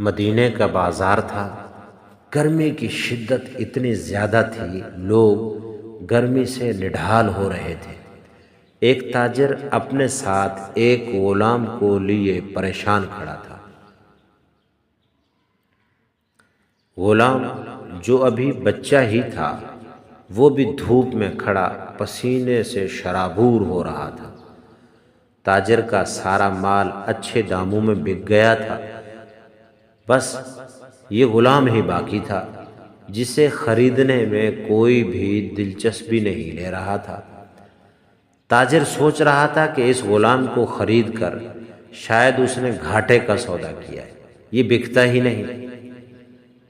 مدینے کا بازار تھا۔ گرمی کی شدت اتنی زیادہ تھی، لوگ گرمی سے نڈھال ہو رہے تھے۔ ایک تاجر اپنے ساتھ ایک غلام کو لیے پریشان کھڑا تھا۔ غلام جو ابھی بچہ ہی تھا، وہ بھی دھوپ میں کھڑا پسینے سے شرابور ہو رہا تھا۔ تاجر کا سارا مال اچھے داموں میں بک گیا تھا، بس یہ غلام ہی باقی تھا جسے خریدنے میں کوئی بھی دلچسپی نہیں لے رہا تھا۔ تاجر سوچ رہا تھا کہ اس غلام کو خرید کر شاید اس نے گھاٹے کا سودا کیا ہے، یہ بکتا ہی نہیں۔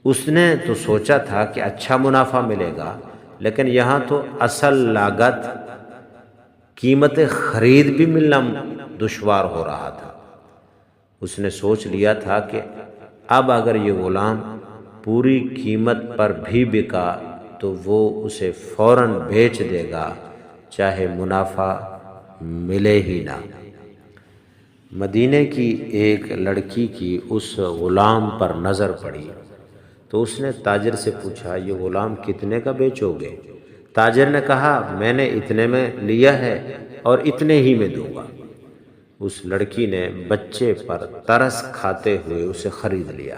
اس نے تو سوچا تھا کہ اچھا منافع ملے گا، لیکن یہاں تو اصل لاگت قیمت خرید بھی ملنا دشوار ہو رہا تھا۔ اس نے سوچ لیا تھا کہ اب اگر یہ غلام پوری قیمت پر بھی بکا تو وہ اسے فوراً بیچ دے گا، چاہے منافع ملے ہی نہ۔ مدینے کی ایک لڑکی کی اس غلام پر نظر پڑی تو اس نے تاجر سے پوچھا، یہ غلام کتنے کا بیچو گے؟ تاجر نے کہا، میں نے اتنے میں لیا ہے اور اتنے ہی میں دوں گا۔ اس لڑکی نے بچے پر ترس کھاتے ہوئے اسے خرید لیا۔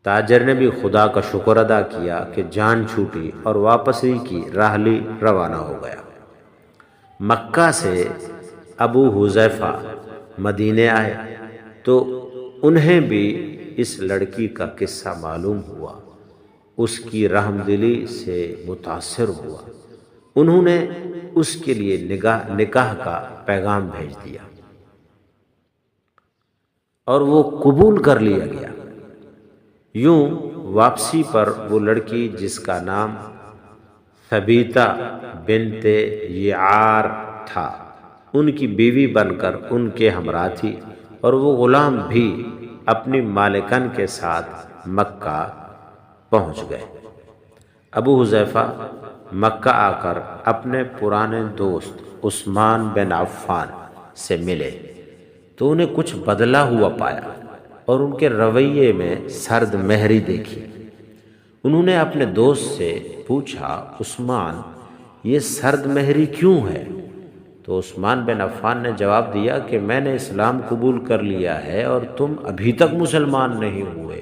تاجر نے بھی خدا کا شکر ادا کیا کہ جان چھوٹی اور واپسی کی راہ لی روانہ ہو گیا۔ مکہ سے ابو حذیفہ مدینے آئے تو انہیں بھی اس لڑکی کا قصہ معلوم ہوا۔ اس کی رحم دلی سے متاثر ہوا۔ انہوں نے اس کے لیے نکاح کا پیغام بھیج دیا اور وہ قبول کر لیا گیا۔ یوں واپسی پر وہ لڑکی جس کا نام ثبیتہ بنت یعار تھا، ان کی بیوی بن کر ان کے ہمراہ تھی، اور وہ غلام بھی اپنی مالکن کے ساتھ مکہ پہنچ گئے۔ ابو حذیفہ مکہ آ کر اپنے پرانے دوست عثمان بن عفان سے ملے تو انہیں کچھ بدلا ہوا پایا اور ان کے رویے میں سرد مہری دیکھی۔ انہوں نے اپنے دوست سے پوچھا، عثمان، یہ سرد مہری کیوں ہے؟ تو عثمان بن عفان نے جواب دیا کہ میں نے اسلام قبول کر لیا ہے اور تم ابھی تک مسلمان نہیں ہوئے،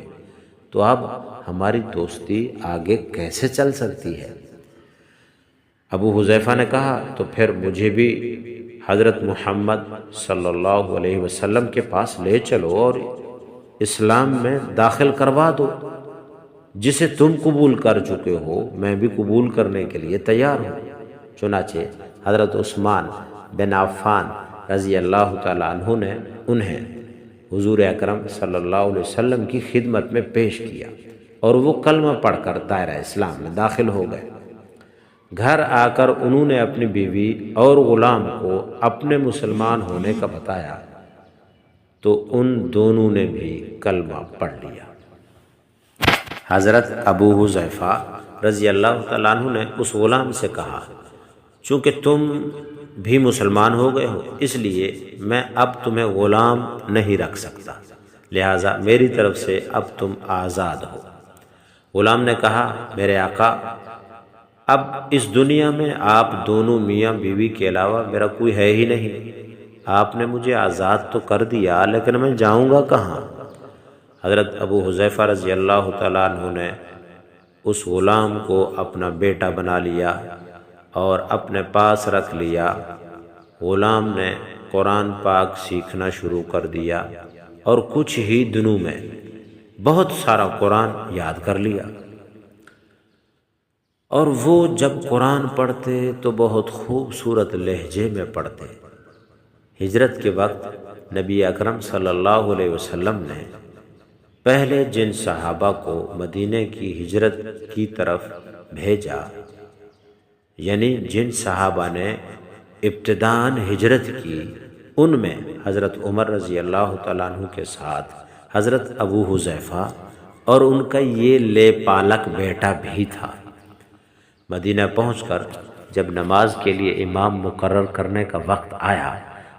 تو اب ہماری دوستی آگے کیسے چل سکتی ہے؟ ابو حذیفہ نے کہا، تو پھر مجھے بھی حضرت محمد صلی اللہ علیہ وسلم کے پاس لے چلو اور اسلام میں داخل کروا دو۔ جسے تم قبول کر چکے ہو میں بھی قبول کرنے کے لیے تیار ہوں۔ چنانچہ حضرت عثمان بن عفان رضی اللہ تعالیٰ عنہ نے انہیں حضور اکرم صلی اللہ علیہ وسلم کی خدمت میں پیش کیا اور وہ کلمہ پڑھ کر دائرہ اسلام میں داخل ہو گئے۔ گھر آ کر انہوں نے اپنی بیوی اور غلام کو اپنے مسلمان ہونے کا بتایا تو ان دونوں نے بھی کلمہ پڑھ لیا۔ حضرت ابو حذیفہ رضی اللہ تعالیٰ عنہ نے اس غلام سے کہا، چونکہ تم بھی مسلمان ہو گئے ہو، اس لیے میں اب تمہیں غلام نہیں رکھ سکتا، لہٰذا میری طرف سے اب تم آزاد ہو۔ غلام نے کہا، میرے آقا، اب اس دنیا میں آپ دونوں میاں بیوی کے علاوہ میرا کوئی ہے ہی نہیں۔ آپ نے مجھے آزاد تو کر دیا، لیکن میں جاؤں گا کہاں؟ حضرت ابو حذیفہ رضی اللہ تعالیٰ عنہ نے اس غلام کو اپنا بیٹا بنا لیا اور اپنے پاس رکھ لیا۔ غلام نے قرآن پاک سیکھنا شروع کر دیا اور کچھ ہی دنوں میں بہت سارا قرآن یاد کر لیا، اور وہ جب قرآن پڑھتے تو بہت خوبصورت لہجے میں پڑھتے۔ ہجرت کے وقت نبی اکرم صلی اللہ علیہ وسلم نے پہلے جن صحابہ کو مدینے کی ہجرت کی طرف بھیجا، یعنی جن صحابہ نے ابتداءً ہجرت کی، ان میں حضرت عمر رضی اللہ تعالیٰ عنہ کے ساتھ حضرت ابو حذیفہ اور ان کا یہ لے پالک بیٹا بھی تھا۔ مدینہ پہنچ کر جب نماز کے لیے امام مقرر کرنے کا وقت آیا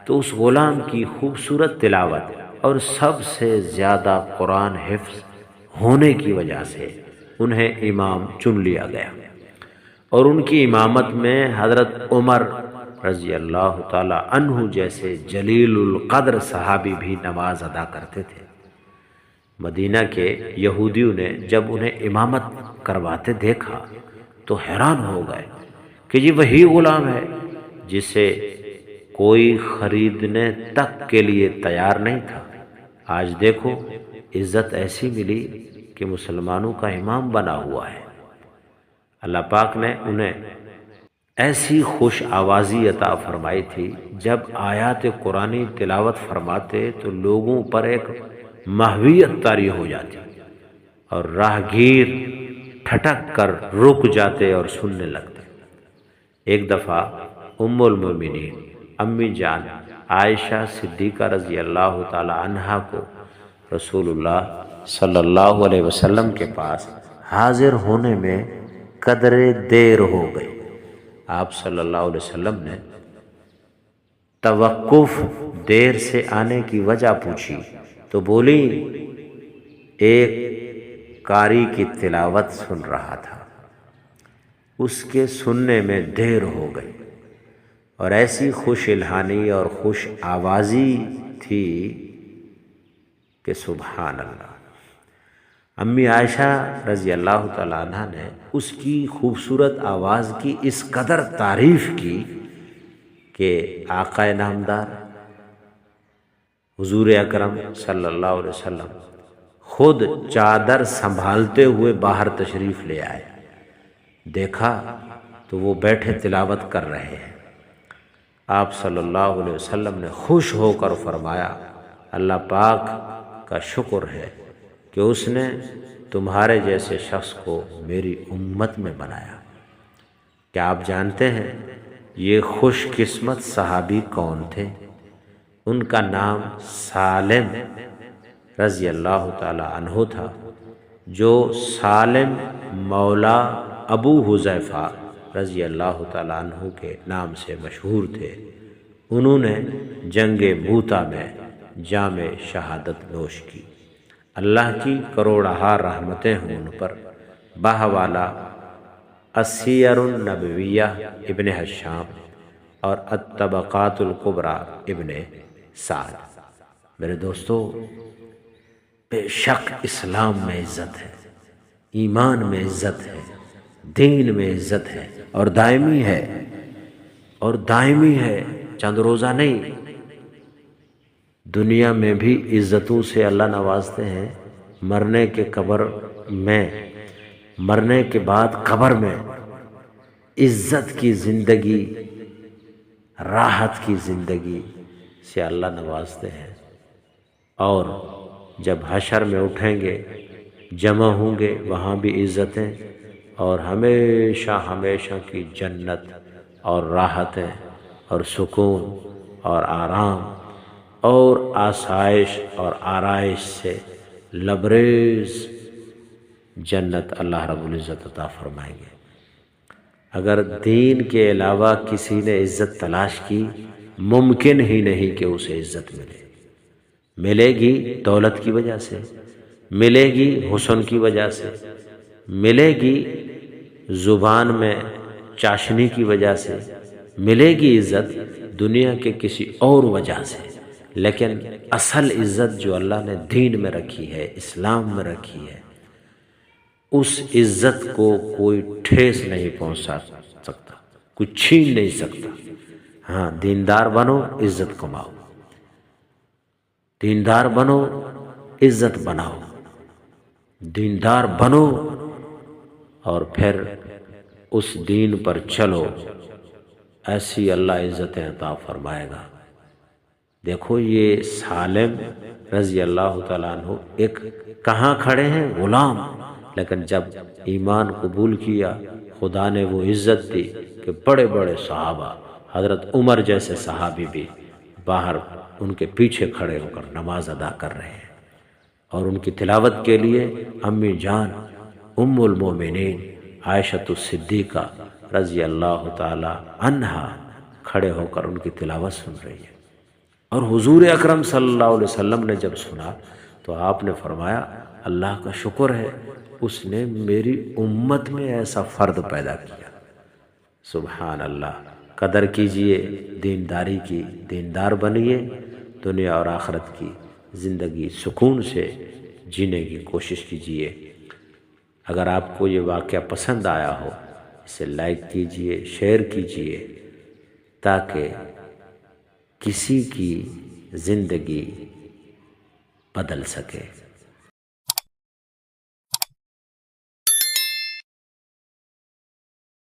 تو اس غلام کی خوبصورت تلاوت اور سب سے زیادہ قرآن حفظ ہونے کی وجہ سے انہیں امام چن لیا گیا، اور ان کی امامت میں حضرت عمر رضی اللہ تعالی عنہ جیسے جلیل القدر صحابی بھی نماز ادا کرتے تھے۔ مدینہ کے یہودیوں نے جب انہیں امامت کرواتے دیکھا تو حیران ہو گئے کہ یہ وہی غلام ہے جسے کوئی خریدنے تک کے لیے تیار نہیں تھا۔ آج دیکھو عزت ایسی ملی کہ مسلمانوں کا امام بنا ہوا ہے۔ اللہ پاک نے انہیں ایسی خوش آوازی عطا فرمائی تھی، جب آیات قرآنی تلاوت فرماتے تو لوگوں پر ایک محویت طاری ہو جاتی اور راہگیر ٹھٹک کر رک جاتے اور سننے لگتے۔ ایک دفعہ ام المومنین امی جان عائشہ صدیقہ رضی اللہ تعالی عنہا کو رسول اللہ صلی اللہ علیہ وسلم کے پاس حاضر ہونے میں قدرے دیر ہو گئی۔ آپ صلی اللہ علیہ وسلم نے توقف دیر سے آنے کی وجہ پوچھی تو بولی ایک قاری کی تلاوت سن رہا تھا، اس کے سننے میں دیر ہو گئی، اور ایسی خوش الہانی اور خوش آوازی تھی کہ سبحان اللہ۔ امی عائشہ رضی اللہ تعالیٰ عنہ نے اس کی خوبصورت آواز کی اس قدر تعریف کی کہ آقا نامدار حضور اکرم صلی اللہ علیہ وسلم خود چادر سنبھالتے ہوئے باہر تشریف لے آئے۔ دیکھا تو وہ بیٹھے تلاوت کر رہے ہیں۔ آپ صلی اللہ علیہ وسلم نے خوش ہو کر فرمایا، اللہ پاک کا شکر ہے کہ اس نے تمہارے جیسے شخص کو میری امت میں بنایا۔ کیا آپ جانتے ہیں یہ خوش قسمت صحابی کون تھے؟ ان کا نام سالم رضی اللہ تعالی عنہ تھا، جو سالم مولا ابو حذیفہ رضی اللہ تعالی عنہ کے نام سے مشہور تھے۔ انہوں نے جنگ موتا میں جام شہادت نوش کی۔ اللہ کی کروڑہا رحمتیں ہوں ان پر۔ باہوالا السیر النبویہ ابن حشام اور الطبقات الکبریٰ ابن سعد۔ میرے دوستو، بے شک اسلام میں عزت ہے، ایمان میں عزت ہے، دین میں عزت ہے، اور دائمی ہے، اور دائمی ہے، چند روزہ نہیں۔ دنیا میں بھی عزتوں سے اللہ نوازتے ہیں، مرنے کے بعد قبر میں عزت کی زندگی، راحت کی زندگی سے اللہ نوازتے ہیں، اور جب حشر میں اٹھیں گے، جمع ہوں گے، وہاں بھی عزتیں اور ہمیشہ ہمیشہ کی جنت اور راحتیں اور سکون اور آرام اور آسائش اور آرائش سے لبریز جنت اللہ رب العزت عطا فرمائیں گے۔ اگر دین کے علاوہ کسی نے عزت تلاش کی، ممکن ہی نہیں کہ اسے عزت ملے گی دولت کی وجہ سے، ملے گی حسن کی وجہ سے، ملے گی زبان میں چاشنی کی وجہ سے، ملے گی عزت دنیا کے کسی اور وجہ سے، لیکن اصل عزت جو اللہ نے دین میں رکھی ہے، اسلام میں رکھی ہے، اس عزت کو کوئی ٹھیس نہیں پہنچا سکتا، کوئی چھین نہیں سکتا۔ ہاں، دیندار بنو، عزت کماؤ، دیندار بنو، عزت بناؤ، دیندار بنو اور پھر اس دین پر چلو، ایسی اللہ عزتیں عطا فرمائے گا۔ دیکھو یہ سالم رضی اللہ تعالیٰ عنہ ایک کہاں کھڑے ہیں؟ غلام، لیکن جب ایمان قبول کیا، خدا نے وہ عزت دی کہ بڑے بڑے صحابہ، حضرت عمر جیسے صحابی بھی باہر ان کے پیچھے کھڑے ہو کر نماز ادا کر رہے ہیں، اور ان کی تلاوت کے لیے امی جان ام المومنین عائشہ الصدیقہ رضی اللہ تعالی عنہا کھڑے ہو کر ان کی تلاوت سن رہی ہے۔ اور حضور اکرم صلی اللہ علیہ وسلم نے جب سنا تو آپ نے فرمایا اللہ کا شکر ہے اس نے میری امت میں ایسا فرد پیدا کیا۔ سبحان اللہ، قدر کیجئے دینداری کی، دیندار بنیے، دنیا اور آخرت کی زندگی سکون سے جینے کی کوشش کیجئے۔ اگر آپ کو یہ واقعہ پسند آیا ہو اسے لائک کیجئے، شیئر کیجئے، تاکہ کسی کی زندگی بدل سکے۔